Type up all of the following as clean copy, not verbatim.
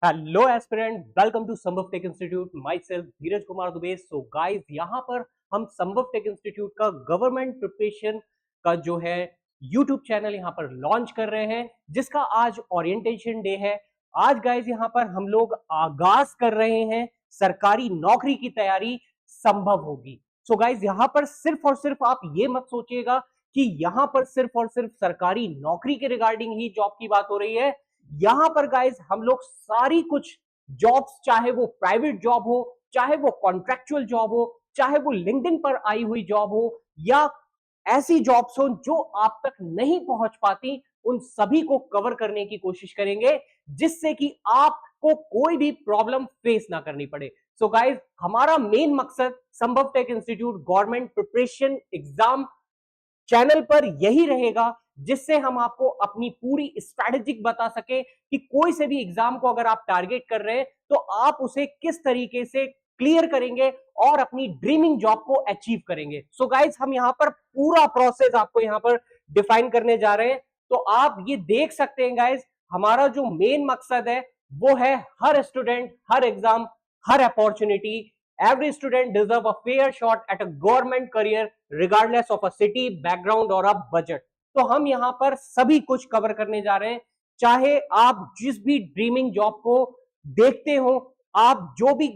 Hello aspirant, welcome to Sambhav tech institute. Myself Dheeraj Kumar Dubey. So guys, यहाँ पर हम Sambhav tech institute का गवर्नमेंट प्रिपरेशन का जो है यूट्यूब चैनल यहाँ पर लॉन्च कर रहे हैं, जिसका आज ओरिएंटेशन डे है। आज गाइस यहाँ पर हम लोग आगाज कर रहे हैं सरकारी नौकरी की तैयारी संभव होगी। सो गाइस, यहाँ पर सिर्फ और सिर्फ आप ये मत सोचिएगा कि यहाँ पर सिर्फ और सिर्फ सरकारी नौकरी के रिगार्डिंग ही जॉब की बात हो रही है। यहां पर गाइस हम लोग सारी कुछ जॉब्स, चाहे वो प्राइवेट जॉब हो, चाहे वो कॉन्ट्रैक्चुअल जॉब हो, चाहे वो लिंक्डइन पर आई हुई जॉब हो, या ऐसी जॉब्स हो जो आप तक नहीं पहुंच पाती, उन सभी को कवर करने की कोशिश करेंगे, जिससे कि आपको कोई भी प्रॉब्लम फेस ना करनी पड़े। सो गाइस, हमारा मेन मकसद Sambhav tech institute government preparation exam channel पर यही रहेगा, जिससे हम आपको अपनी पूरी स्ट्रैटेजिक बता सके कि कोई से भी एग्जाम को अगर आप टारगेट कर रहे हैं तो आप उसे किस तरीके से क्लियर करेंगे और अपनी ड्रीमिंग जॉब को अचीव करेंगे। सो गाइस, हम यहां पर पूरा प्रोसेस आपको यहां पर डिफाइन करने जा रहे हैं। तो आप ये देख सकते हैं गाइस, हमारा जो मेन मकसद है वो है हर student, her exam, her opportunity, every student deserve a fair shot at a government career regardless of a city background और a budget। तो हम यहां पर सभी कुछ कवर करने जा रहे हैं। चाहे आप जिस भी ड्रीमिंग जॉब को देखते हो, आप जो भी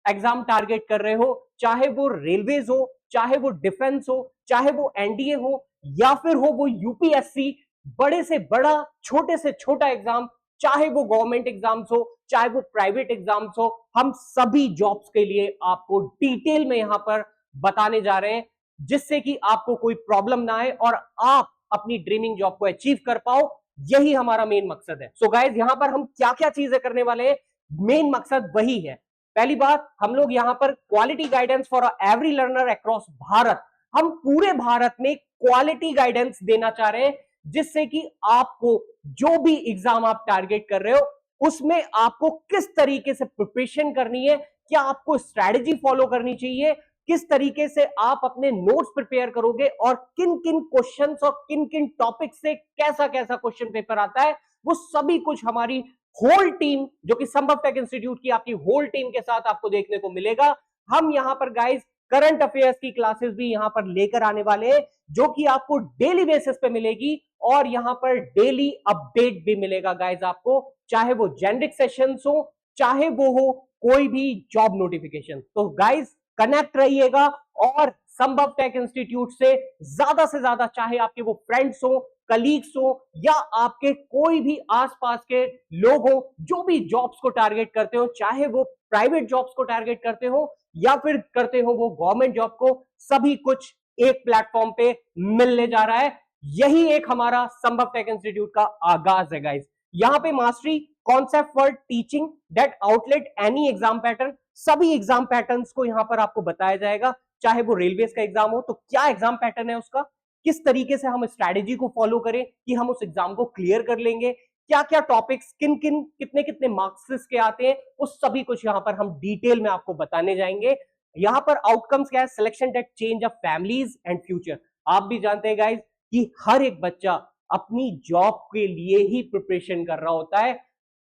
एग्जाम टारगेट कर रहे हो, चाहे वो रेलवेज हो, चाहे वो डिफेंस हो, चाहे वो एनडीए हो, या फिर हो वो यूपीएससी, बड़े से बड़ा, छोटे से छोटा एग्जाम, चाहे वो गवर्नमेंट एग्जाम्स हो, चाहे वो प्राइवेट एग्जाम्स हो, हम सभी जॉब्स के लिए आपको डिटेल में यहां पर बताने जा रहे हैं, जिससे कि आपको कोई प्रॉब्लम ना आए और आप अपनी ड्रीमिंग जॉब को अचीव कर पाओ। यही हमारा मेन मकसद है। सो गाइस, यहां पर हम क्या क्या चीजें करने वाले हैं, मेन मकसद वही है। पहली बात, हम लोग यहां पर quality guidance for every learner across Bharat, हम पूरे भारत में क्वालिटी गाइडेंस देना चाह रहे हैं, जिससे कि आपको जो भी एग्जाम आप टारगेट कर रहे हो उसमें आपको किस तरीके से प्रिपरेशन करनी है, क्या आपको स्ट्रैटेजी फॉलो करनी चाहिए, किस तरीके से आप अपने नोट्स प्रिपेयर करोगे, और किन किन क्वेश्चंस और किन किन टॉपिक से कैसा कैसा क्वेश्चन पेपर आता है, वो सभी कुछ हमारी होल टीम, जो कि संभव टेक इंस्टीट्यूट की आपकी होल टीम के साथ आपको देखने को मिलेगा। हम यहां पर गाइस करंट अफेयर्स की क्लासेस भी यहां पर लेकर आने वाले हैं, जो कि आपको डेली बेसिस पे मिलेगी, और यहां पर डेली अपडेट भी मिलेगा गाइस आपको, चाहे वो जेनरिक सेशंस हो, चाहे वो हो कोई भी जॉब नोटिफिकेशन। तो गाइस, कनेक्ट रहिएगा और संभव टेक इंस्टीट्यूट से ज्यादा, चाहे आपके वो फ्रेंड्स हो, कलीग्स हो, या आपके कोई भी आसपास के लोग हो जो भी जॉब्स को टारगेट करते हो, चाहे वो प्राइवेट जॉब्स को टारगेट करते हो या फिर करते हो वो गवर्नमेंट जॉब को, सभी कुछ एक प्लेटफॉर्म पे मिलने जा रहा है। यही एक हमारा संभव टेक इंस्टीट्यूट का आगाज है गाइस। यहां पे mastery concept for teaching that outlet any exam pattern, सभी एग्जाम पैटर्न्स को यहां पर आपको बताया जाएगा। चाहे वो रेलवेज का एग्जाम हो तो क्या एग्जाम पैटर्न है उसका, किस तरीके से हम स्ट्रैटेजी को फॉलो करें कि हम उस एग्जाम को क्लियर कर लेंगे, क्या क्या टॉपिक्स किन किन कितने कितने मार्क्स के आते हैं, उस सभी कुछ यहां पर हम डिटेल में आपको बताने जाएंगे। यहां पर आउटकम्स क्या है, selection that change of families and future. आप भी जानते हैं गाइस कि हर एक बच्चा अपनी जॉब के लिए ही प्रिपरेशन कर रहा होता है,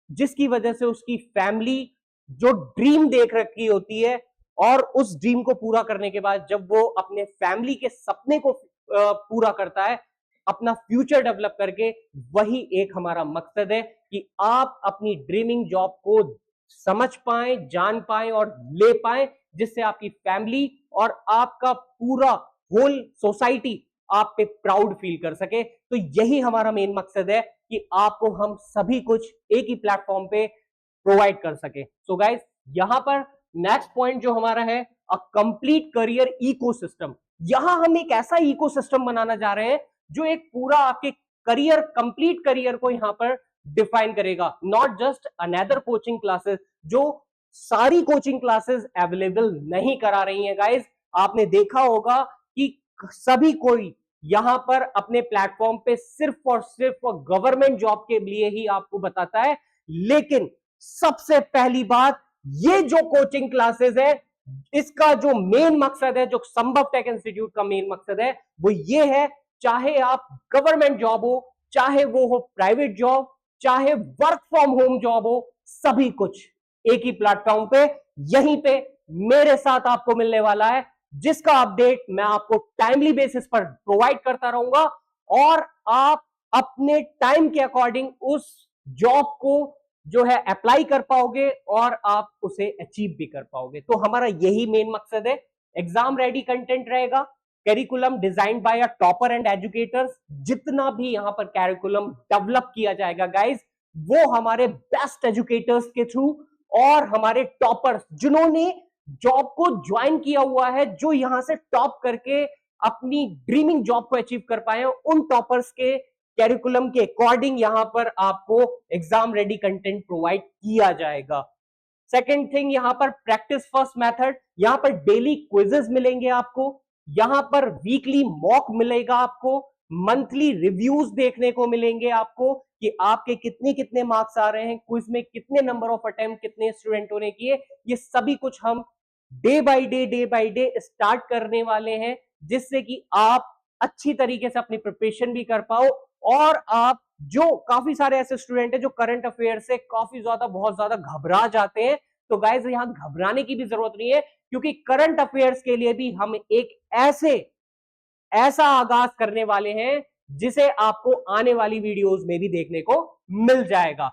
जिसकी वजह से उसकी फैमिली जो ड्रीम देख रखी होती है, और उस ड्रीम को पूरा करने के बाद जब वो अपने फैमिली के सपने को पूरा करता है, अपना फ्यूचर डेवलप करके, वही एक हमारा मकसद है कि आप अपनी ड्रीमिंग जॉब को समझ पाए, जान पाए और ले पाए, जिससे आपकी फैमिली और आपका पूरा होल सोसाइटी आप पे प्राउड फील कर सके। तो यही हमारा मेन मकसद है कि आपको हम सभी कुछ एक ही प्लेटफॉर्म पे प्रोवाइड कर सके। सो गाइस, यहां पर नेक्स्ट पॉइंट जो हमारा है, अ कंप्लीट करियर इकोसिस्टम। यहां हम एक ऐसा इकोसिस्टम बनाना जा रहे हैं जो एक पूरा आपके करियर, कंप्लीट करियर को यहां पर डिफाइन करेगा। Not just another coaching classes, जो सारी कोचिंग क्लासेस अवेलेबल नहीं करा रही हैं गाइस। आपने देखा होगा कि सभी कोई यहां पर अपने प्लेटफॉर्म पे सिर्फ और सिर्फ गवर्नमेंट जॉब के लिए ही आपको बताता है, लेकिन सबसे पहली बात, ये जो कोचिंग क्लासेस है, इसका जो मेन मकसद है, जो संभव टेक इंस्टीट्यूट का मेन मकसद है, वो ये है, चाहे आप गवर्नमेंट जॉब हो, चाहे वो हो प्राइवेट जॉब, चाहे वर्क फ्रॉम होम जॉब हो, सभी कुछ एक ही प्लेटफॉर्म पे, यहीं पे मेरे साथ आपको मिलने वाला है, जिसका अपडेट मैं आपको टाइमली बेसिस पर प्रोवाइड करता रहूंगा और आप अपने टाइम के अकॉर्डिंग उस जॉब को जो है अप्लाई कर पाओगे और आप उसे अचीव भी कर पाओगे। तो हमारा यही मेन मकसद है। एग्जाम रेडी कंटेंट रहेगा, curriculum design by a topper and educators. जितना भी यहां पर करिकुलम डेवलप किया जाएगा गाइज, वो हमारे बेस्ट एजुकेटर्स के थ्रू और हमारे टॉपर्स जिन्होंने जॉब को ज्वाइन किया हुआ है, जो यहां से टॉप करके अपनी ड्रीमिंग जॉब को अचीव कर पाए, उन टॉपर्स के कैरिकुलम के अकॉर्डिंग यहां पर आपको एग्जाम रेडी कंटेंट प्रोवाइड किया जाएगा। सेकेंड थिंग, यहां पर प्रैक्टिस फर्स्ट मेथड, यहां पर डेली क्विजेस मिलेंगे आपको, यहां पर वीकली मॉक मिलेगा आपको, मंथली रिव्यूज देखने को मिलेंगे आपको कि आपके कितने कितने मार्क्स आ रहे हैं, क्विज में कितने नंबर ऑफ अटेम्प्ट कितने स्टूडेंटों ने किए, ये सभी कुछ हम डे बाय डे स्टार्ट करने वाले हैं, जिससे कि आप अच्छी तरीके से अपनी प्रिपरेशन भी कर पाओ और आप जो काफी सारे ऐसे स्टूडेंट हैं जो करंट अफेयर से काफी ज्यादा बहुत ज्यादा घबरा जाते हैं, तो गाइज यहां घबराने की भी जरूरत नहीं है, क्योंकि करंट अफेयर्स के लिए भी हम एक ऐसा आगाज करने वाले हैं जिसे आपको आने वाली वीडियोस में भी देखने को मिल जाएगा।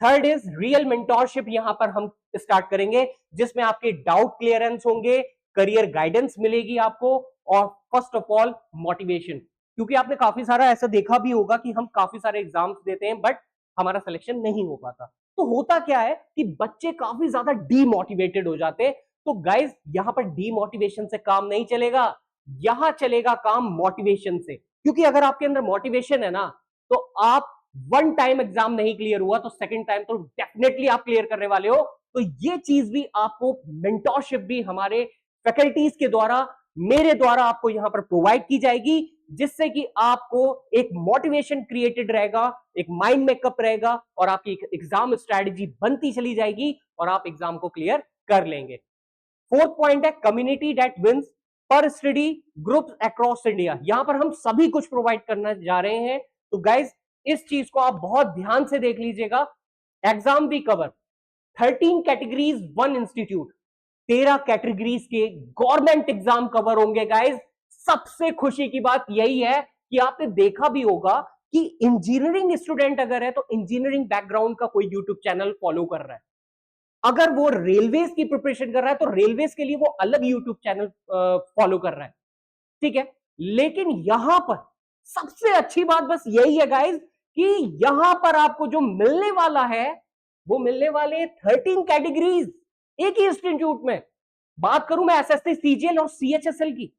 थर्ड इज रियल मेंटोरशिप, यहां पर हम स्टार्ट करेंगे जिसमें आपके डाउट क्लियरेंस होंगे, करियर गाइडेंस मिलेगी आपको और फर्स्ट ऑफ ऑल मोटिवेशन। क्योंकि आपने काफी सारा ऐसा देखा भी होगा कि हम काफी सारे एग्जाम्स देते हैं बट हमारा सिलेक्शन नहीं हो पाता। तो होता क्या है कि बच्चे काफी ज्यादा डीमोटिवेटेड हो जाते हैं। तो गाइज यहां पर डीमोटिवेशन से काम नहीं चलेगा, यहां चलेगा काम मोटिवेशन से। क्योंकि अगर आपके अंदर मोटिवेशन है ना, तो आप वन टाइम एग्जाम नहीं क्लियर हुआ तो सेकंड टाइम तो डेफिनेटली आप क्लियर करने वाले हो। तो ये चीज भी आपको मेंटोरशिप भी हमारे फैकल्टीज के द्वारा, मेरे द्वारा आपको यहां पर प्रोवाइड की जाएगी, जिससे कि आपको एक मोटिवेशन क्रिएटेड रहेगा, एक माइंड मेकअप रहेगा और आपकी एग्जाम स्ट्रेटजी बनती चली जाएगी और आप एग्जाम को क्लियर कर लेंगे। फोर्थ पॉइंट है कम्युनिटी दैट विंस पर स्टडी ग्रुप्स अक्रॉस इंडिया। यहां पर हम सभी कुछ प्रोवाइड करना जा रहे हैं। तो गाइज इस चीज को आप बहुत ध्यान से देख लीजिएगा। Exam we cover 13 categories 1 institute, 13 categories के गवर्नमेंट एग्जाम कवर होंगे गाइज। सबसे खुशी की बात यही है कि आपने देखा भी होगा कि इंजीनियरिंग स्टूडेंट अगर है तो इंजीनियरिंग बैकग्राउंड का कोई यूट्यूब चैनल फॉलो कर रहा है, अगर वो रेलवेज की प्रिपरेशन कर रहा है तो रेलवेज के लिए वो अलग यूट्यूब चैनल फॉलो कर रहा है, ठीक है। लेकिन यहां पर सबसे अच्छी बात बस यही है गाइज कि यहां पर आपको जो मिलने वाला है वो मिलने वाले 13 कैटेगरीज एक ही इंस्टीट्यूट में। बात करूं मैं एसएससी सीजीएल और सीएचएसएल की,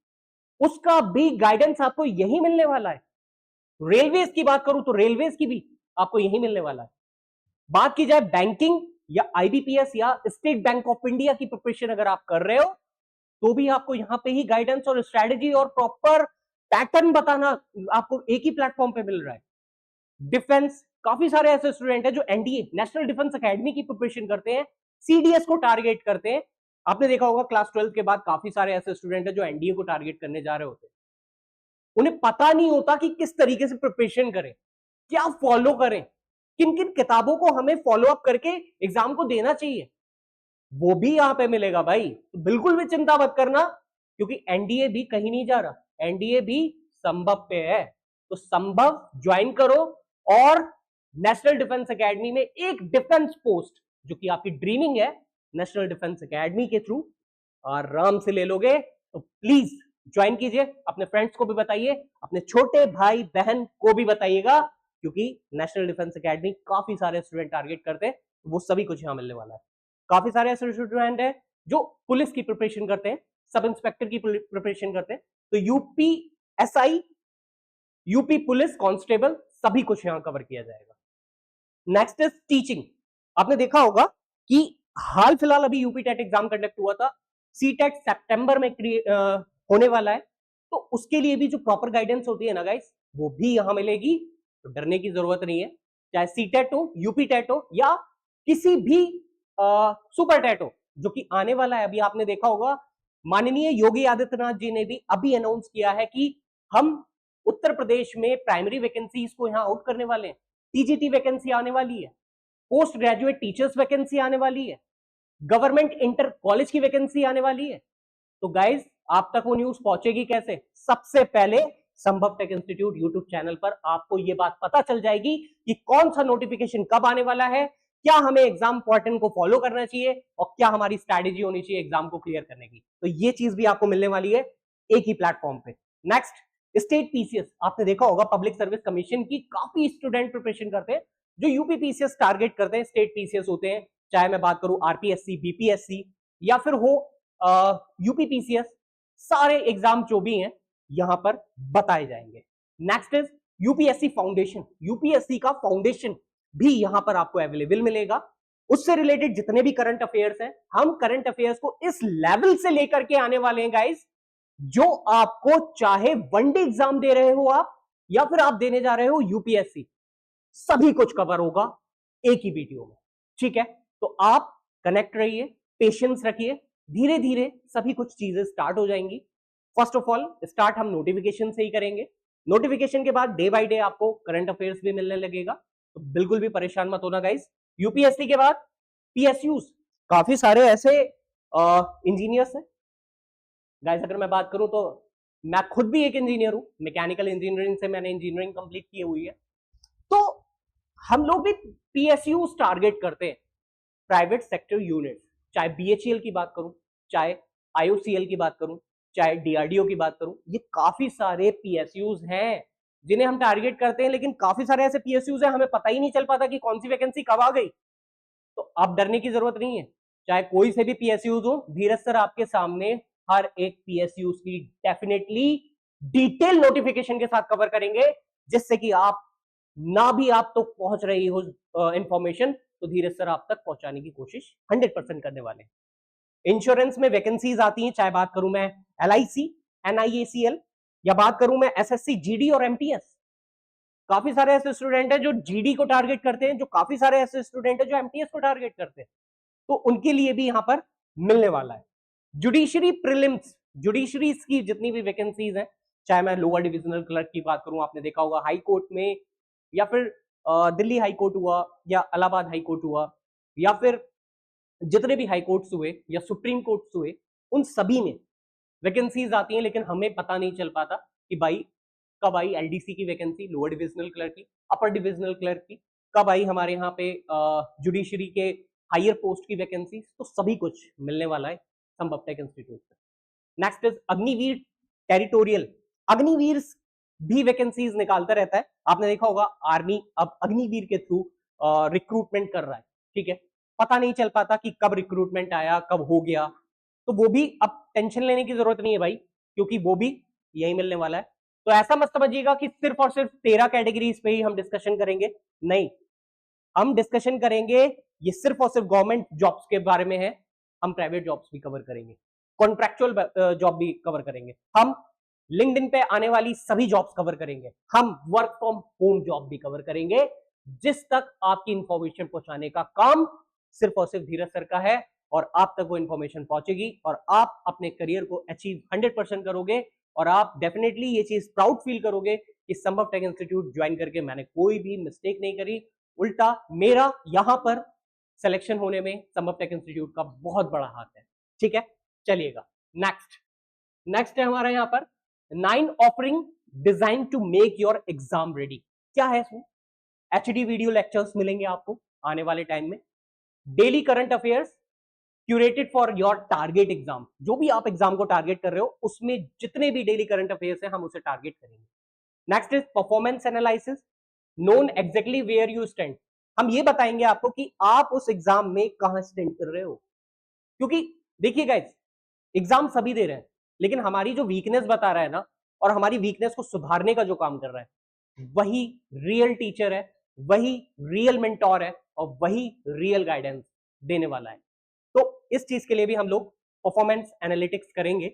उसका भी गाइडेंस आपको यही मिलने वाला है। रेलवेज की बात करूं तो रेलवेज की भी आपको यही मिलने वाला है। बात की जाए बैंकिंग या आईबीपीएस या स्टेट बैंक ऑफ इंडिया की प्रिपरेशन अगर आप कर रहे हो तो भी आपको यहां पे ही गाइडेंस और स्ट्रेटेजी और प्रॉपर पैटर्न बताना आपको एक ही प्लेटफॉर्म पे मिल रहा है। डिफेंस, काफी सारे ऐसे स्टूडेंट हैं जो एनडीए नेशनल डिफेंस एकेडमी की प्रिपरेशन करते हैं, सीडीएस को टारगेट करते हैं। आपने देखा होगा क्लास 12 के बाद काफी सारे ऐसे स्टूडेंट हैं जो एनडीए को टारगेट करने जा रहे होते हैं। उन्हें पता नहीं होता कि किस तरीके से प्रिपरेशन करें, क्या फॉलो करें, किन किन किताबों को हमें फॉलो अप करके एग्जाम को देना चाहिए, वो भी यहां पे मिलेगा भाई। तो बिल्कुल भी चिंता मत करना, क्योंकि एनडीए भी कहीं नहीं जा रहा, एनडीए भी संभव पे है। तो संभव ज्वाइन करो और नेशनल डिफेंस एकेडमी में एक डिफेंस पोस्ट जो कि आपकी ड्रीमिंग है, नेशनल डिफेंस एकेडमी के थ्रू आराम से ले लोगे। तो प्लीज ज्वाइन कीजिए, अपने फ्रेंड्स को भी बताइए, अपने छोटे भाई बहन को भी बताइएगा, क्योंकि नेशनल डिफेंस एकेडमी काफी सारे स्टूडेंट टारगेट करते हैं, तो वो सभी कुछ यहां मिलने वाला है। काफी सारे ऐसे स्टूडेंट हैं जो पुलिस की प्रिपरेशन करते हैं, सब इंस्पेक्टर की प्रिपरेशन करते हैं, तो UP SI, UP police constable सभी कुछ यहां कवर किया जाएगा। Next is teaching. आपने देखा होगा कि हाल फिलहाल अभी यूपी टेट एग्जाम कंडक्ट हुआ था, सी टेट सितंबर में होने वाला है, तो उसके लिए भी जो प्रॉपर गाइडेंस होती है ना गाइस, वो भी यहां मिलेगी। तो डरने की जरूरत नहीं है, चाहे सी टेट हो, यूपी टेट हो या किसी भी सुपर टेट हो जो कि आने वाला है। अभी आपने देखा होगा माननीय योगी आदित्यनाथ जी ने भी अभी अनाउंस किया है कि हम उत्तर प्रदेश में प्राइमरी वैकेंसीज को यहां आउट करने वाले हैं। टीजीटी वैकेंसी आने वाली है, पोस्ट ग्रेजुएट टीचर्स वैकेंसी आने वाली है, गवर्नमेंट इंटर कॉलेज की वैकेंसी आने वाली है। तो गाइज आप तक वो न्यूज पहुंचेगी कैसे? सबसे पहले संभव टेक इंस्टीट्यूट यूट्यूब चैनल पर आपको ये बात पता चल जाएगी कि कौन सा नोटिफिकेशन कब आने वाला है, क्या हमें एग्जाम पैटर्न को फॉलो करना चाहिए और क्या हमारी स्ट्रैटेजी होनी चाहिए एग्जाम को क्लियर करने की। तो ये चीज भी आपको मिलने वाली है एक ही प्लेटफॉर्म पे। Next, state PCS. आपने देखा होगा पब्लिक सर्विस कमीशन की काफी स्टूडेंट प्रिपरेशन करते हैं जो यूपी पीसीएस टारगेट करते हैं, स्टेट पीसीएस होते हैं, चाहे मैं बात करूं आरपीएससी, बीपीएससी या फिर हो यूपी पीसीएस, सारे एग्जाम जो भी हैं यहां पर बताए जाएंगे। Next is UPSC foundation. UPSC का फाउंडेशन भी यहां पर आपको अवेलेबल मिलेगा। उससे रिलेटेड जितने भी करंट अफेयर्स हैं, हम करंट अफेयर्स को इस लेवल से लेकर के आने वाले हैं गाइस, जो आपको चाहे वनडे एग्जाम दे रहे हो आप या फिर आप देने जा रहे हो यूपीएससी, सभी कुछ कवर होगा एक ही वीडियो में। ठीक है, तो आप कनेक्ट रहिए, पेशेंस रखिए, धीरे धीरे सभी कुछ चीजें स्टार्ट हो जाएंगी। फर्स्ट ऑफ ऑल स्टार्ट हम नोटिफिकेशन से ही करेंगे। नोटिफिकेशन के बाद डे बाय डे आपको करंट अफेयर्स भी मिलने लगेगा, तो बिल्कुल भी परेशान मत होना गाइस। यूपीएससी के बाद पीएसयूज, काफी सारे ऐसे इंजीनियर्स हैं गाइस। अगर मैं बात करूं तो मैं खुद भी एक इंजीनियर हूं, मैकेनिकल इंजीनियरिंग से मैंने इंजीनियरिंग कंप्लीट की हुई है। तो हम लोग भी पीएसयूज टारगेट करते हैं, प्राइवेट सेक्टर यूनिट, चाहे बीएचईएल की बात करूं, चाहे आईओसीएल की बात करूं, चाहे डीआरडीओ की बात करूं, ये काफी सारे पीएसयूज हैं जिन्हें हम टारगेट करते हैं। लेकिन काफी सारे ऐसे पीएसयूज हैं हमें पता ही नहीं चल पाता कि कौन सी वैकेंसी कब आ गई। तो अब डरने की जरूरत नहीं है, चाहे कोई से भी पीएसयूज हो, धीरज सर आपके सामने हर एक पीएसयूज की डेफिनेटली डिटेल नोटिफिकेशन के साथ कवर करेंगे, जिससे कि आप ना भी आप तो पहुंच रही हो इंफॉर्मेशन, तो धीरज सर आप तक पहुंचाने की कोशिश 100% करने वाले हैं। इंश्योरेंस में वैकेंसीज आती हैं, चाहे बात करूं मैं एलआईसी, एनआईएसीएल, या बात करूं मैं एसएससी, जीडी और एमटीएस। काफी सारे ऐसे स्टूडेंट हैं जो जीडी को टारगेट करते हैं, जो काफी सारे ऐसे स्टूडेंट हैं जो एमटीएस को टारगेट करते हैं, तो उनके लिए भी यहां पर मिलने वाला है। जुडिशरी प्रीलिम्स, जुडिशरी की जितनी भी वैकेंसीज हैं, चाहे मैं लोअर डिविजनल क्लर्क की बात करूं, आपने देखा होगा हाई कोर्ट में, या फिर दिल्ली हाई कोर्ट हुआ, या इलाहाबाद हाई कोर्ट हुआ, या फिर जितने भी हाई कोर्ट्स हुए या सुप्रीम कोर्ट्स हुए, उन सभी में वैकेंसीज आती हैं। लेकिन हमें पता नहीं चल पाता कि भाई कब आई एलडीसी की वैकेंसी, लोअर डिविजनल क्लर्क की, अपर डिविजनल क्लर्क की, कब आई हमारे यहाँ पे जुडिशरी के हायर पोस्ट की वैकेंसी। तो सभी कुछ मिलने वाला है संभव टेक इंस्टीट्यूट से। Next is Agniveer territorial. Agniveer भी वैकेंसीज निकालता रहता है, आपने देखा होगा आर्मी अब अग्निवीर के थ्रू रिक्रूटमेंट कर रहा है। ठीक है, पता नहीं चल पाता कि कब रिक्रूटमेंट आया, कब हो गया, तो वो भी अब टेंशन लेने की जरूरत नहीं है भाई, क्योंकि वो भी यही मिलने वाला है। तो ऐसा मत समझिएगा कि सिर्फ और सिर्फ 13 कैटेगरीज पे ही हम डिस्कशन करेंगे, नहीं, हम डिस्कशन करेंगे ये सिर्फ और सिर्फ गवर्नमेंट जॉब्स के बारे में है, हम प्राइवेट जॉब्स भी कवर करेंगे, कॉन्ट्रैक्चुअल जॉब भी कवर करेंगे, हम लिंक्डइन पे आने वाली सभी जॉब्स कवर करेंगे, हम वर्क फ्रॉम होम जॉब भी कवर करेंगे। जिस तक आपकी इंफॉर्मेशन पहुंचाने का काम सिर्फ और सिर्फ धीरज सर का है, और आप तक वो इंफॉर्मेशन पहुंचेगी और आप अपने करियर को अचीव 100% करोगे, और आप डेफिनेटली ये चीज प्राउड फील करोगे कि संभव टेक इंस्टीट्यूट ज्वाइन करके मैंने कोई भी मिस्टेक नहीं करी, उल्टा मेरा यहां पर सिलेक्शन होने में संभव टेक इंस्टीट्यूट का बहुत बड़ा हाथ है। ठीक है, चलिएगा नेक्स्ट है हमारा यहाँ पर 9 offering designed to make your exam ready. क्या है इसमें? एचडी वीडियो लेक्चर्स मिलेंगे आपको आने वाले टाइम में, daily current affairs curated for your target exam. जो भी आप एग्जाम को टारगेट कर रहे हो, उसमें जितने भी डेली करंट अफेयर्स हैं हम उसे टारगेट करेंगे। Next is performance analysis, known exactly where you stand. हम ये बताएंगे आपको कि आप उस एग्जाम में कहां स्टैंड कर रहे हो, क्योंकि देखिए गाइस, एग्जाम सभी दे रहे हैं, लेकिन हमारी जो वीकनेस बता रहा है ना, और हमारी वीकनेस को सुधारने का जो काम कर रहा है, वही रियल टीचर है, वही रियल मेंटोर है, और वही रियल गाइडेंस देने वाला है। तो इस चीज के लिए भी हम लोग परफॉर्मेंस एनालिटिक्स करेंगे।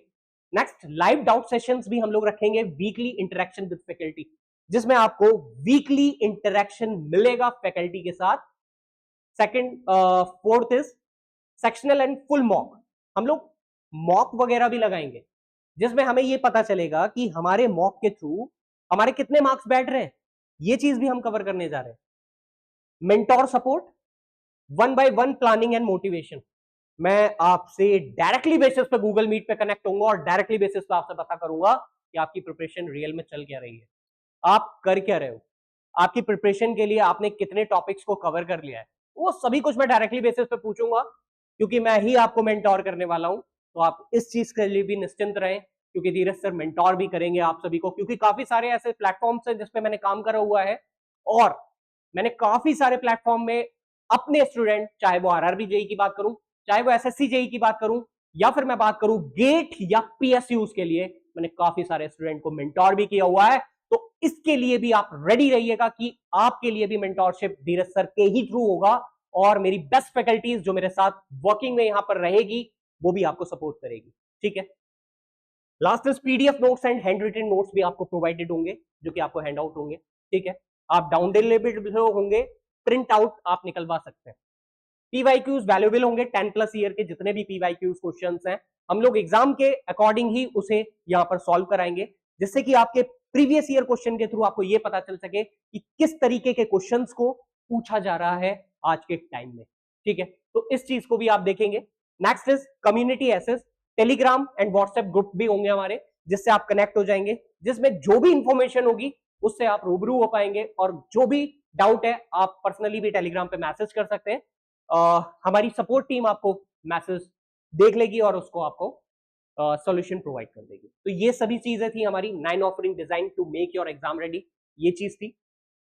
नेक्स्ट, लाइव डाउट सेशंस भी हम लोग रखेंगे, वीकली इंटरेक्शन विद फैकल्टी, जिसमें आपको वीकली इंटरेक्शन मिलेगा फैकल्टी के साथ। Second, fourth is sectional and full mock. हम लोग मॉक वगैरह भी लगाएंगे, जिसमें हमें ये पता चलेगा कि हमारे मॉक के थ्रू हमारे कितने मार्क्स बैठ रहे हैं, ये चीज भी हम कवर करने जा रहे हैं। Mentor support, 1-by-1 planning and motivation. मैं आपसे डायरेक्टली बेसिस पे गूगल मीट पे कनेक्ट होऊंगा और डायरेक्टली बेसिस पे आपसे पता करूंगा कि आपकी प्रिपरेशन रियल में चल क्या रही है, आप कर क्या रहे हो, आपकी प्रिपरेशन के लिए आपने कितने टॉपिक्स को कवर कर लिया है, वो सभी कुछ मैं डायरेक्टली बेसिस पे पूछूंगा, क्योंकि मैं ही आपको मेंटोर करने वाला हूं। तो आप इस चीज के लिए भी निश्चिंत रहें, क्योंकि धीरज सर मेंटोर भी करेंगे आप सभी को, क्योंकि काफी सारे ऐसे प्लेटफॉर्म्स हैं जिसपे मैंने काम करा हुआ है, और मैंने काफी सारे प्लेटफॉर्म में अपने स्टूडेंट, चाहे वो आरआरबी जेई की बात करूं, चाहे वो एसएससी जेई की बात करूं, या फिर मैं बात करूं गेट या पीएसयूज के लिए, मैंने काफी सारे स्टूडेंट को मेंटोर भी किया हुआ है। तो इसके लिए भी आप रेडी रहिएगा कि आपके लिए भी मेंटोरशिप धीरज सर के ही थ्रू होगा, और मेरी बेस्ट फैकल्टीज जो मेरे साथ वर्किंग में यहां पर रहेगी वो भी आपको सपोर्ट करेगी। ठीक है, last is PDF notes and hand written notes भी आपको प्रोवाइडेड होंगे, जो कि आपको हैंड आउट होंगे। ठीक है, आप डाउनलोडेबल होंगे, प्रिंट आउट आप निकलवा सकते हैं। पीवाईक्यूज वैल्यूएबल होंगे, 10+ ईयर के जितने भी पीवाईक्यूज क्वेश्चंस हैं हम लोग एग्जाम के अकॉर्डिंग ही उसे यहां पर सॉल्व कराएंगे, जिससे कि आपके प्रीवियस ईयर क्वेश्चन के थ्रू आपको यह पता चल सके कि किस तरीके के क्वेश्चंस को पूछा जा रहा है आज के टाइम में। ठीक है, तो इस चीज को भी आप देखेंगे। Next is community access, Telegram and WhatsApp group भी होंगे हमारे, जिससे आप कनेक्ट हो जाएंगे, जिसमें जो भी इंफॉर्मेशन होगी उससे आप रूबरू हो पाएंगे, और जो भी डाउट है आप पर्सनली भी टेलीग्राम पे मैसेज कर सकते हैं। हमारी सपोर्ट टीम आपको मैसेज देख लेगी और उसको आपको सॉल्यूशन प्रोवाइड कर देगी। तो ये सभी चीजें थी हमारी 9 offering designed to make your exam ready, ये चीज थी।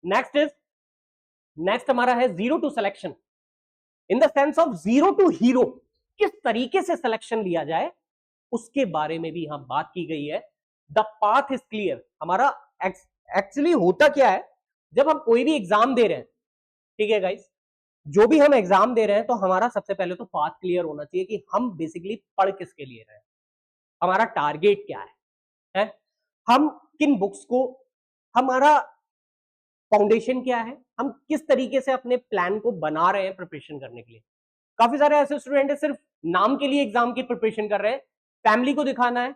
नेक्स्ट हमारा है zero to selection, in the sense of zero to hero, किस तरीके से सिलेक्शन लिया जाए उसके बारे में भी यहां बात की गई है। द पाथ इज क्लियर, हमारा एक्चुअली होता क्या है, जब हम कोई भी एग्जाम दे रहे हैं, ठीक है गाइस, जो भी हम एग्जाम दे रहे हैं, तो हमारा सबसे पहले तो पाथ क्लियर होना चाहिए कि हम बेसिकली पढ़ किसके लिए रहे हैं, हमारा टारगेट क्या है? हम किन बुक्स को, हमारा फाउंडेशन क्या है, हम किस तरीके से अपने प्लान को बना रहे हैं प्रिपरेशन करने के लिए। काफी सारे ऐसे स्टूडेंट है सिर्फ नाम के लिए एग्जाम की प्रिपरेशन कर रहे हैं, फैमिली को दिखाना है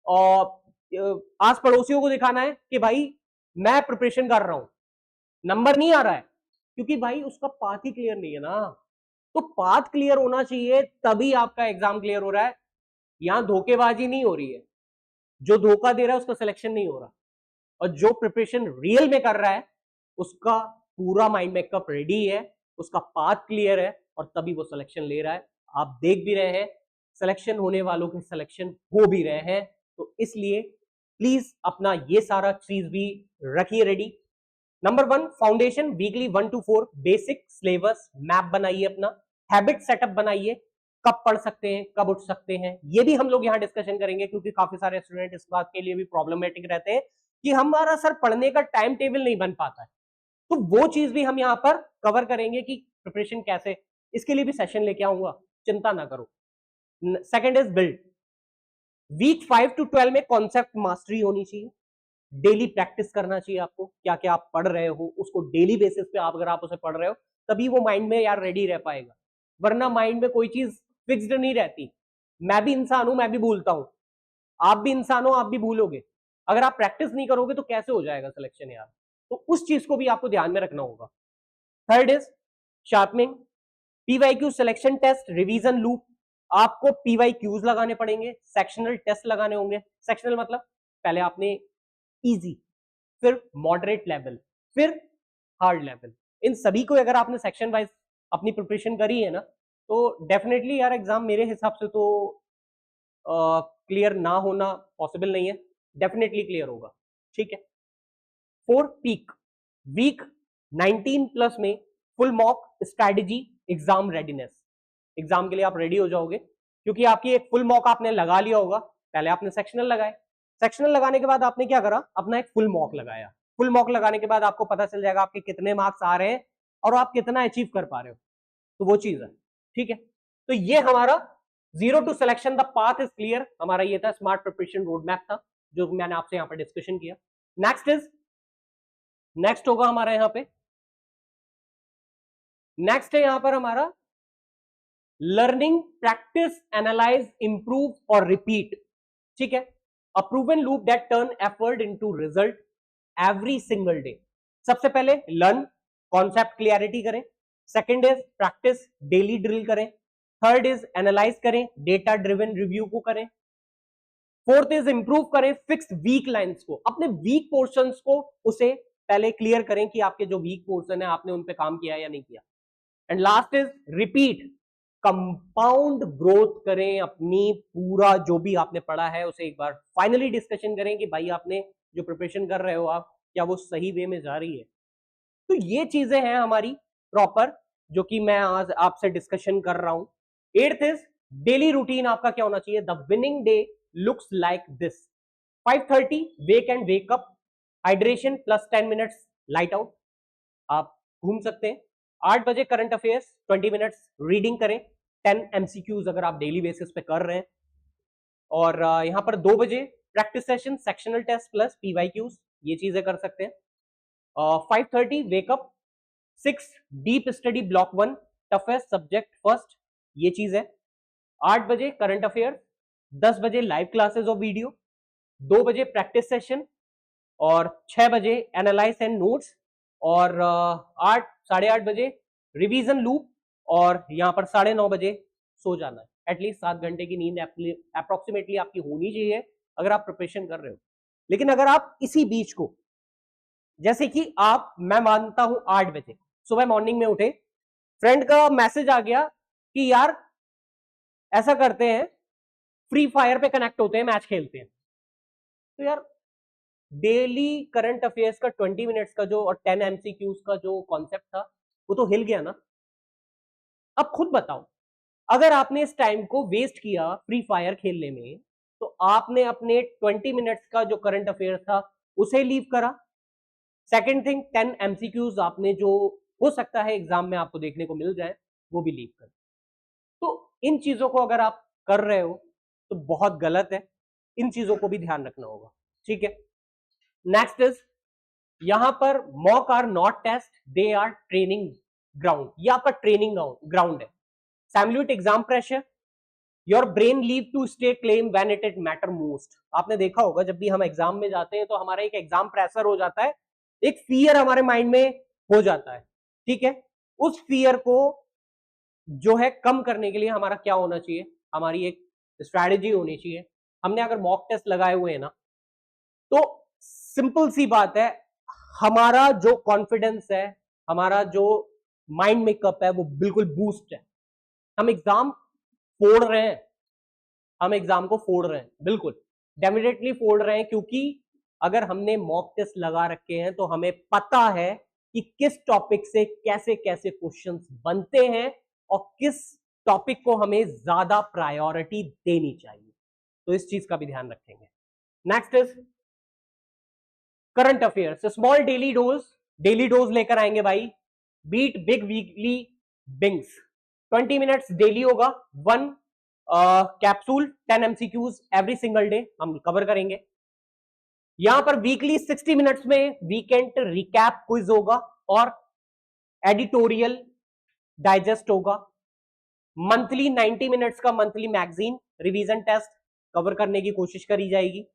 और आस पड़ोसियों को दिखाना है कि भाई मैं प्रिपरेशन कर रहा हूं, नंबर नहीं आ रहा है, क्योंकि भाई उसका पाथ ही क्लियर नहीं है ना। तो पाथ क्लियर होना चाहिए, तभी आपका एग्जाम क्लियर हो रहा है। यहां धोखेबाजी नहीं हो रही है, जो धोखा दे रहा है उसका सिलेक्शन नहीं हो रहा, और जो प्रिपरेशन रियल में कर रहा है उसका पूरा माइंड मेकअप रेडी है, उसका पाथ क्लियर है, और तभी वो सिलेक्शन ले रहा है। आप देख भी रहे हैं सिलेक्शन होने वालों के सिलेक्शन हो भी रहे हैं। तो इसलिए प्लीज अपना ये सारा चीज भी रखिए ready. Number 1 foundation, weekly 1 to 4 basic syllabus map बनाइए, अपना हैबिट सेटअप बनाइए, कब पढ़ सकते हैं, कब उठ सकते हैं, ये भी हम लोग यहाँ डिस्कशन करेंगे, क्योंकि काफी सारे स्टूडेंट इस बात के लिए भी प्रॉब्लमेटिक रहते हैं कि हमारा सर पढ़ने का टाइम टेबल नहीं बन पाता है। तो वो चीज भी हम यहाँ पर कवर करेंगे कि प्रिपरेशन कैसे, इसके लिए भी सेशन लेके आऊंगा, चिंता ना करो। Second is build, week 5 to 12 में कॉन्सेप्ट मास्टरी होनी चाहिए, डेली प्रैक्टिस करना चाहिए आपको, क्या क्या आप पढ़ रहे हो उसको डेली बेसिस पे आप, अगर आप उसे पढ़ रहे हो तभी वो माइंड में यार रेडी रह पाएगा, वरना माइंड में कोई चीज फिक्स्ड नहीं रहती। मैं भी इंसान हूं, मैं भी भूलता हूं, आप भी इंसान हो, आप भी भूलोगे। अगर आप प्रैक्टिस नहीं करोगे तो कैसे हो जाएगा सिलेक्शन यार, तो उस चीज को भी आपको ध्यान में रखना होगा। Third is sharpening, PYQ selection test, revision loop, आपको पीवाईक्यूज लगाने पड़ेंगे, सेक्शनल टेस्ट लगाने होंगे। सेक्शनल मतलब पहले आपने इजी, फिर मॉडरेट लेवल, फिर हार्ड लेवल, इन सभी को अगर आपने सेक्शन वाइज अपनी प्रिपरेशन करी है ना, तो डेफिनेटली यार एग्जाम मेरे हिसाब से तो क्लियर ना होना पॉसिबल नहीं है, डेफिनेटली क्लियर होगा। ठीक है, 4 पीक, वीक 19+ में full mock strategy exam readiness, exam के लिए आप रेडी हो जाओगे, क्योंकि आपकी एक फुल मॉक आपने लगा लिया होगा, पहले आपने सेक्शनल लगाए, सेक्शनल लगाने के बाद आपने क्या करा, अपना एक फुल मॉक लगाया, फुल मॉक लगाने के बाद आपको पता चल जाएगा आपके कितने मार्क्स आ रहे हैं और आप कितना अचीव कर पा रहे हो, तो वो चीज है। ठीक है, तो ये हमारा zero to selection the path is clear, हमारा ये था स्मार्ट प्रिपरेशन रोड मैप था जो मैंने आपसे यहां पर डिस्कशन किया। नेक्स्ट होगा हमारा यहां पे, नेक्स्ट है यहां पर हमारा लर्निंग, प्रैक्टिस, एनालाइज, इंप्रूव और रिपीट। ठीक है, अ proven loop that turn effort into result every single day. सबसे पहले लर्न, कॉन्सेप्ट क्लियरिटी करें। Second is practice, daily drill करें। थर्ड इज एनालाइज करें, डेटा ड्रिवन रिव्यू को करें। फोर्थ इज इंप्रूव करें फिक्स्ड वीक लाइंस को, अपने वीक पोर्शंस को उसे पहले क्लियर करें कि आपके जो वीक पोर्शन है आपने उन पे काम किया या नहीं किया। And last is repeat, compound growth करें अपनी, पूरा जो भी आपने पढ़ा है उसे एक बार फाइनली डिस्कशन करें कि भाई आपने जो प्रिपरेशन कर रहे हो आप, क्या वो सही वे में जा रही है। तो ये चीजें हैं हमारी प्रॉपर, जो कि मैं आज आपसे डिस्कशन कर रहा हूं। एट्थ इज डेली रूटीन आपका क्या होना चाहिए। The winning day looks like this. 5:30 wake and wake up, hydration plus 10 minutes light out, आप घूम सकते हैं। 8 बजे करंट अफेयर्स 20 मिनट्स रीडिंग करें, 10 एमसीक्यूज अगर आप डेली बेसिस पे कर रहे हैं। और यहां पर 2 बजे practice session, sectional test plus PYQs, ये चीजें कर सकते हैं। 5:30 wake up, 6 deep study block 1 toughest subject first, ये चीज है। 8 बजे करंट अफेयर, 10 बजे लाइव क्लासेस और वीडियो, 2 बजे प्रैक्टिस सेशन और 6 बजे एनालाइज एंड नोट्स, और 8-8:30 बजे रिवीजन लूप, और यहां पर 9:30 बजे सो जाना है। एटलीस्ट 7 घंटे की नींद अप्रोक्सीमेटली आपकी होनी चाहिए अगर आप प्रिपरेशन कर रहे हो। लेकिन अगर आप इसी बीच को, जैसे कि आप, मैं मानता हूं 8 बजे सुबह मॉर्निंग में उठे, फ्रेंड का मैसेज आ गया कि यार ऐसा करते हैं, फ्री फायर पे कनेक्ट होते हैं, मैच खेलते हैं, तो यार डेली करंट अफेयर्स का 20 मिनट्स का जो और 10 एमसीक्यूज का जो कॉन्सेप्ट था वो तो हिल गया ना। अब खुद बताओ, अगर आपने इस टाइम को वेस्ट किया फ्री फायर खेलने में, तो आपने अपने 20 मिनट्स का जो करंट अफेयर था उसे लीव करा। सेकंड थिंग, 10 एमसीक्यूज आपने जो हो सकता है एग्जाम में आपको देखने को मिल जाए वो भी लीव कर। तो इन चीजों को अगर आप कर रहे हो तो बहुत गलत है, इन चीजों को भी ध्यान रखना होगा, ठीक है। नेक्स्ट इज, यहां पर mock are not test, they are training ground, ये आपका ट्रेनिंग ग्राउंड है। Simulate exam pressure, your brain leave to stay claim when it matter most. आपने देखा होगा जब भी हम एग्जाम में जाते हैं तो हमारा एक एग्जाम प्रेशर हो जाता है, एक फियर हमारे माइंड में हो जाता है, ठीक है। उस फियर को जो है कम करने के लिए हमारा क्या होना चाहिए, हमारी एक स्ट्रैटेजी होनी चाहिए। हमने अगर मॉक टेस्ट लगाए हुए हैं ना, तो सिंपल सी बात है, हमारा जो कॉन्फिडेंस है, हमारा जो माइंड मेकअप है वो बिल्कुल बूस्ट है। हम एग्जाम फोड़ रहे हैं, हम एग्जाम को फोड़ रहे हैं, बिल्कुल डेफिनेटली फोड़ रहे हैं, क्योंकि अगर हमने मॉक टेस्ट लगा रखे हैं तो हमें पता है कि किस टॉपिक से कैसे कैसे क्वेश्चंस बनते हैं और किस टॉपिक को हमें ज्यादा प्रायोरिटी देनी चाहिए। तो इस चीज का भी ध्यान रखेंगे। Next is current affairs, small daily dose लेकर आएंगे भाई। Beat big weekly binges, 20 minutes daily होगा, 1 capsule, 10 MCQs every single day हम कवर करेंगे। यहां पर वीकली 60 मिनट्स में वीकेंड रिकैप क्विज होगा और एडिटोरियल डाइजेस्ट होगा। मंथली 90 मिनट्स का monthly magazine revision test cover करने की कोशिश करी जाएगी।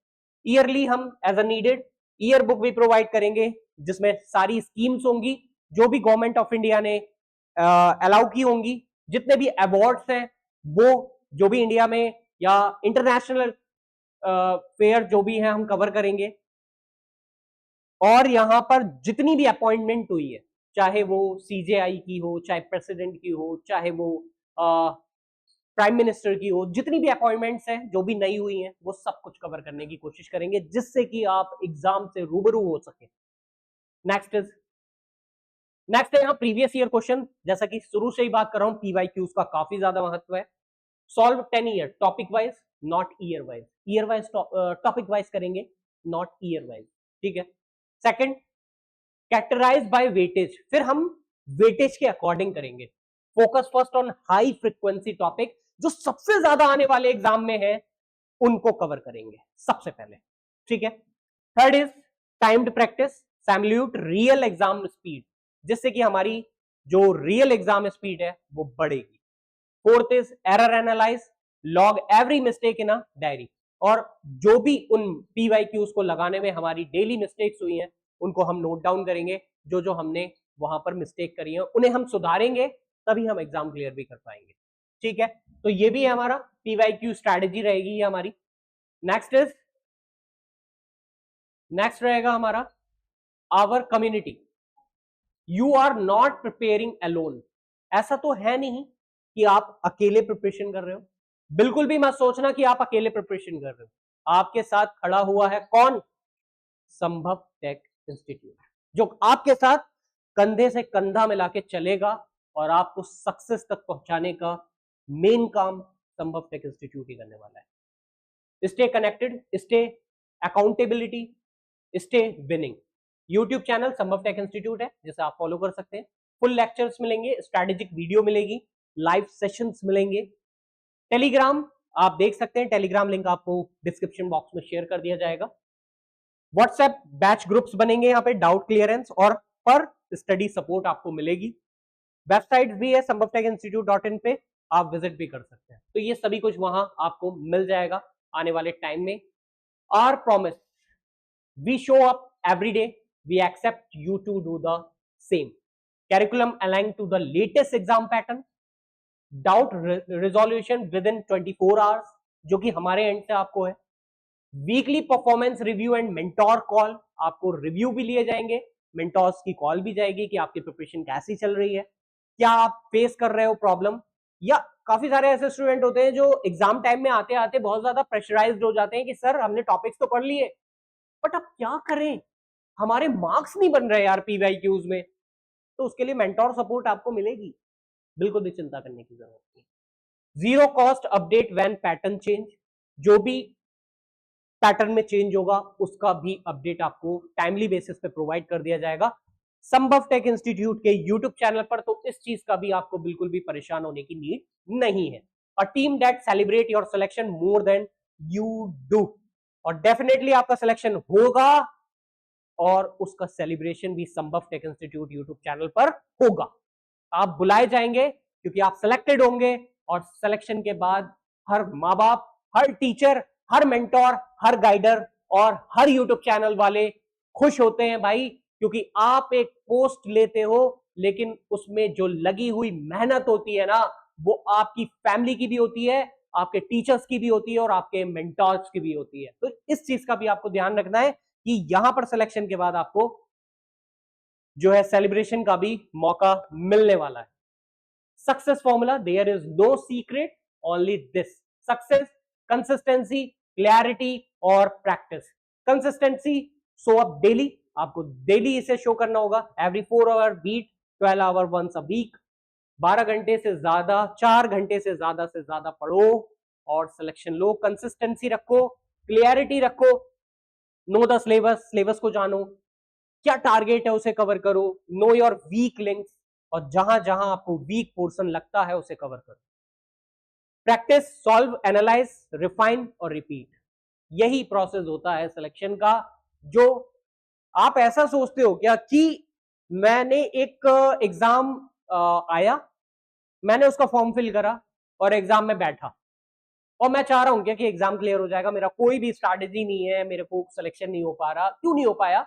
ईयरली हम as a needed year book भी प्रोवाइड करेंगे, जिसमें सारी स्कीम्स होंगी जो भी गवर्नमेंट ऑफ इंडिया ने अलाउ की होंगी, जितने भी अवार्ड्स हैं वो जो भी इंडिया में या इंटरनेशनल फेयर जो भी है हम कवर करेंगे। और यहां पर जितनी भी अपॉइंटमेंट हुई है, चाहे वो सीजेआई की हो, चाहे प्रेसिडेंट की हो, चाहे वो प्राइम मिनिस्टर की हो, जितनी भी अपॉइंटमेंट्स हैं जो भी नई हुई हैं वो सब कुछ कवर करने की कोशिश करेंगे, जिससे कि आप एग्जाम से रूबरू हो सके। नेक्स्ट है यहाँ प्रीवियस ईयर क्वेश्चन, जैसा कि शुरू से ही बात कर रहा हूं, पीवाईक्यूज का काफी ज्यादा महत्व है। Solve 10 year topic wise, not year wise. Year wise topic wise करेंगे, नॉट ईयर वाइज, ठीक है। सेकंड, कैटेगराइज बाय वेटेज, फिर हम वेटेज के अकॉर्डिंग करेंगे। Focus first on high frequency topic, जो सबसे ज्यादा आने वाले एग्जाम में है उनको कवर करेंगे सबसे पहले, ठीक है। Third is timed practice, simulate real exam speed, जिससे कि हमारी जो रियल एग्जाम स्पीड है वो बढ़ेगी। Fourth is error analyse, log every mistake in a diary, और जो भी उन पीवाईक्यूज को लगाने में हमारी डेली मिस्टेक्स हुई हैं उनको हम नोट डाउन करेंगे, जो हमने वहां पर मिस्टेक करी है उन्हें हम सुधारेंगे, तभी हम एग्जाम क्लियर भी कर पाएंगे। ठीक है, तो ये भी है हमारा पीवाईक्यू स्ट्रैटेजी रहेगी ये हमारी। नेक्स्ट रहेगा हमारा our community. You are not preparing alone. ऐसा तो है नहीं कि आप अकेले प्रिपरेशन कर रहे हो, बिल्कुल भी मत सोचना कि आप अकेले प्रिपरेशन कर रहे हो। आपके साथ खड़ा हुआ है कौन? संभव टेक इंस्टीट्यूट, जो आपके साथ कंधे से कंधा मिला के चलेगा और आपको सक्सेस तक पहुंचाने का मेन काम संभव टेक इंस्टीट्यूट ही करने वाला है। Stay connected, stay accountability, stay winning. YouTube channel Sambhav tech institute है जिसे आप फॉलो कर सकते हैं। फुल लेक्चर्स मिलेंगे, स्ट्रैटेजिक वीडियो मिलेगी, लाइव सेशंस मिलेंगे। टेलीग्राम आप देख सकते हैं, टेलीग्राम लिंक आपको डिस्क्रिप्शन बॉक्स में शेयर कर दिया जाएगा। व्हाट्सएप बैच ग्रुप्स बनेंगे, यहाँ पे डाउट क्लियरेंस और पर स्टडी सपोर्ट आपको मिलेगी। वेबसाइट भी है sambhavtechinstitute.in पे, आप विजिट भी कर सकते हैं। तो ये सभी कुछ वहां आपको मिल जाएगा आने वाले टाइम में। Our promise, we show up every day, we accept you to do the same. Curriculum align to the latest exam pattern, doubt resolution within 24 hours, जो कि हमारे एंड से आपको है। Weekly performance review and mentor call, आपको review भी लिए जाएंगे, मेंटोर्स की कॉल भी जाएगी कि आपकी प्रिपरेशन कैसी चल रही है, क्या आप फेस कर रहे हो प्रॉब्लम। या काफी सारे ऐसे स्टूडेंट होते हैं जो एग्जाम टाइम में आते आते बहुत ज्यादा प्रेशराइज्ड हो जाते हैं कि सर हमने टॉपिक्स तो पढ़ लिए बट अब क्या करें, हमारे मार्क्स नहीं बन रहे यार पीवाईक्यूज में। तो उसके लिए मेंटोर सपोर्ट आपको मिलेगी, बिल्कुल भी चिंता करने की जरूरत नहीं। Zero cost update when pattern change, जो भी पैटर्न में चेंज होगा उसका भी अपडेट आपको टाइमली बेसिस पे प्रोवाइड कर दिया जाएगा संभव टेक इंस्टीट्यूट के यूट्यूब चैनल पर। तो इस चीज का भी आपको बिल्कुल भी परेशान होने की नीड नहीं है। A team that celebrate your selection more than you do, और डेफिनेटली आपका सिलेक्शन होगा और उसका सेलिब्रेशन भी संभव टेक इंस्टीट्यूट यूट्यूब चैनल पर होगा। आप बुलाए जाएंगे क्योंकि आप सिलेक्टेड होंगे, और सिलेक्शन के बाद हर माँ बाप, हर टीचर, हर मेंटोर, हर गाइडर और हर यूट्यूब चैनल वाले खुश होते हैं भाई, क्योंकि आप एक पोस्ट लेते हो लेकिन उसमें जो लगी हुई मेहनत होती है ना, वो आपकी फैमिली की भी होती है, आपके टीचर्स की भी होती है और आपके मेंटोर्स की भी होती है। तो इस चीज का भी आपको ध्यान रखना है कि यहां पर सिलेक्शन के बाद आपको जो है सेलिब्रेशन का भी मौका मिलने वाला है। Success formula, there is no secret, only this: success, consistency, clarity और practice. Consistency, show up daily, आपको डेली इसे शो करना होगा। Every 4 hour beat 12 hour once a week, 12 घंटे से ज्यादा, 4 घंटे से ज्यादा पढ़ो और सिलेक्शन लो। कंसिस्टेंसी रखो, क्लियरिटी रखो, नो द सिलेबस, सिलेबस को जानो, क्या टारगेट है उसे कवर करो, नो योर वीक लिंक्स, और जहां जहां आपको वीक पोर्शन लगता है उसे कवर करो। प्रैक्टिस, सॉल्व, एनालाइज, रिफाइन और रिपीट, यही प्रोसेस होता है सिलेक्शन का। जो आप ऐसा सोचते हो क्या कि मैंने एक एग्जाम आया, मैंने उसका फॉर्म फिल करा और एग्जाम में बैठा और मैं चाह रहा हूं क्या कि एग्जाम क्लियर हो जाएगा, मेरा कोई भी स्ट्रैटेजी नहीं है, मेरे को सिलेक्शन नहीं हो पा रहा। क्यों नहीं हो पाया?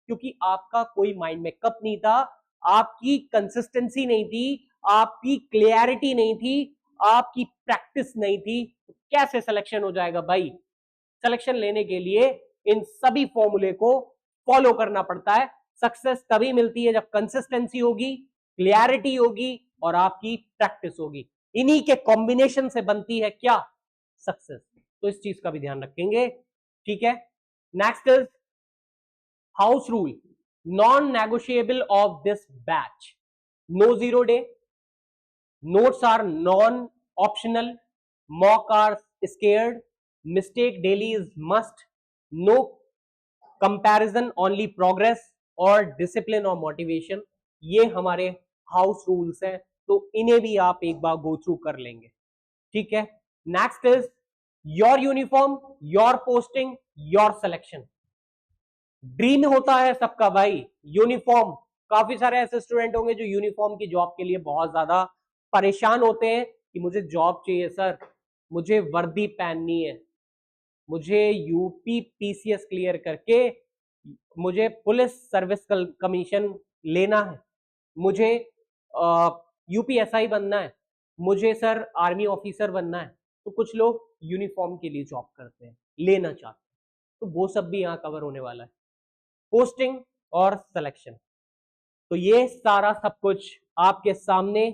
क्योंकि आपका कोई माइंड में कप नहीं था, आपकी कंसिस्टेंसी नहीं थी, आपकी क्लियरिटी नहीं थी, आपकी प्रैक्टिस नहीं थी। तो कैसे सिलेक्शन हो जाएगा भाई? सिलेक्शन लेने के लिए इन सभी फॉर्मूले को फॉलो करना पड़ता है। सक्सेस तभी मिलती है जब कंसिस्टेंसी होगी, क्लियरिटी होगी और आपकी प्रैक्टिस होगी। इन्हीं के कॉम्बिनेशन से बनती है क्या? सक्सेस। तो इस चीज का भी ध्यान रखेंगे, ठीक है। Next is house rule, non negotiable of this batch: no zero day, notes are non-optional, mock are scared, mistake daily is must, no comparison, only progress, और डिसिप्लिन और मोटिवेशन, ये हमारे हाउस रूल्स हैं। तो इन्हें भी आप एक बार गो थ्रू कर लेंगे, ठीक है। Next is your uniform, your posting, your selection. Dream होता है सबका भाई यूनिफॉर्म। काफी सारे ऐसे स्टूडेंट होंगे जो यूनिफॉर्म की जॉब के लिए बहुत ज्यादा परेशान होते हैं कि मुझे जॉब चाहिए सर, मुझे वर्दी पहननी है, मुझे यूपी पीसीएस क्लियर करके मुझे पुलिस सर्विस कमीशन लेना है। मुझे यूपीएसआई बनना है, मुझे सर आर्मी ऑफिसर बनना है, तो कुछ लोग यूनिफॉर्म के लिए जॉब करते हैं, लेना चाहते हैं, तो वो सब भी यहाँ कवर होने वाला है, पोस्टिंग और सिलेक्शन। तो ये सारा सब कुछ आपके सामने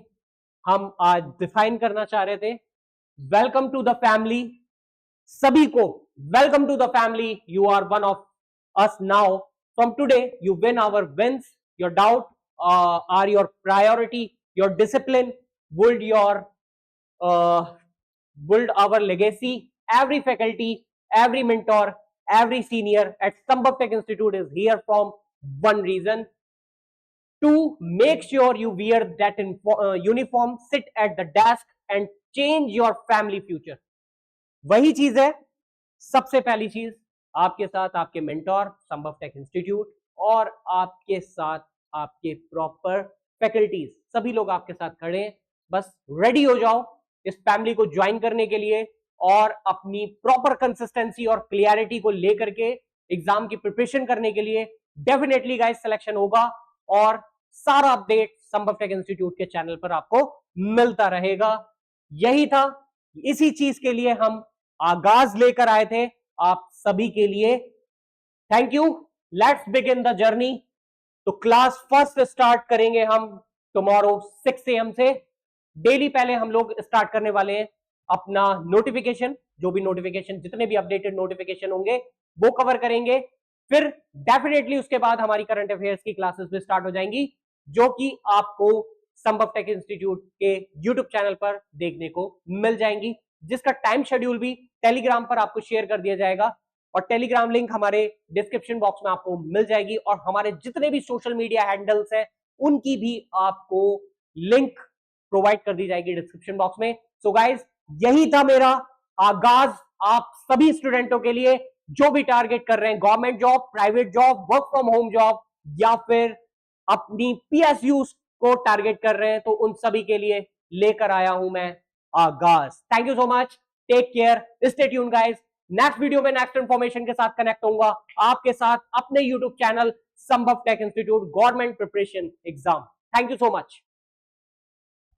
हम आज डिफाइन करना चाह रहे थे। वेलकम टू द फैमिली, सभी को welcome to the family. You are one of us now. From today you win our wins. Your doubt are your priority, your discipline build your build our legacy. Every faculty, every mentor, every senior at Sambhav Tech Institute is here from one reason: to make sure you wear that uniform, sit at the desk and change your family future. वही चीज है, सबसे पहली चीज आपके साथ आपके mentor संभव टेक इंस्टीट्यूट और आपके साथ आपके प्रॉपर फैकल्टीज, सभी लोग आपके साथ खड़े हैं। बस रेडी हो जाओ इस फैमिली को ज्वाइन करने के लिए और अपनी प्रॉपर कंसिस्टेंसी और क्लियरिटी को लेकर के एग्जाम की प्रिपरेशन करने के लिए। डेफिनेटली गाइस सिलेक्शन होगा और सारा अपडेट संभव टेक इंस्टीट्यूट के चैनल पर आपको मिलता रहेगा। यही था, इसी चीज के लिए हम आगाज लेकर आए थे आप सभी के लिए। Thank you. Let's begin the journey. तो क्लास फर्स्ट स्टार्ट करेंगे हम टुमारो 6 AM से। डेली पहले हम लोग स्टार्ट करने वाले हैं अपना नोटिफिकेशन, जो भी नोटिफिकेशन, जितने भी अपडेटेड नोटिफिकेशन होंगे वो कवर करेंगे। फिर डेफिनेटली उसके बाद हमारी करंट अफेयर्स की क्लासेस भी स्टार्ट हो जाएंगी, जो कि आपको संभव टेक इंस्टीट्यूट के यूट्यूब चैनल पर देखने को मिल जाएंगी, जिसका टाइम शेड्यूल भी टेलीग्राम पर आपको शेयर कर दिया जाएगा और टेलीग्राम लिंक हमारे डिस्क्रिप्शन बॉक्स में आपको मिल जाएगी और हमारे जितने भी सोशल मीडिया हैंडल्स हैं उनकी भी आपको लिंक प्रोवाइड कर दी जाएगी डिस्क्रिप्शन बॉक्स में। सो गाइज, यही था मेरा आगाज आप सभी स्टूडेंटों के लिए जो भी टारगेट कर रहे हैं government job, private job, work from home job या फिर अपनी पीएसयू को टारगेट कर रहे हैं, तो उन सभी के लिए लेकर आया हूं मैं आगाज। Thank you so much, take care, stay tune guys. Next video में नेक्स्ट इंफॉर्मेशन के साथ कनेक्ट होऊंगा आपके साथ अपने YouTube channel Sambhav tech institute government preparation exam. Thank you so much.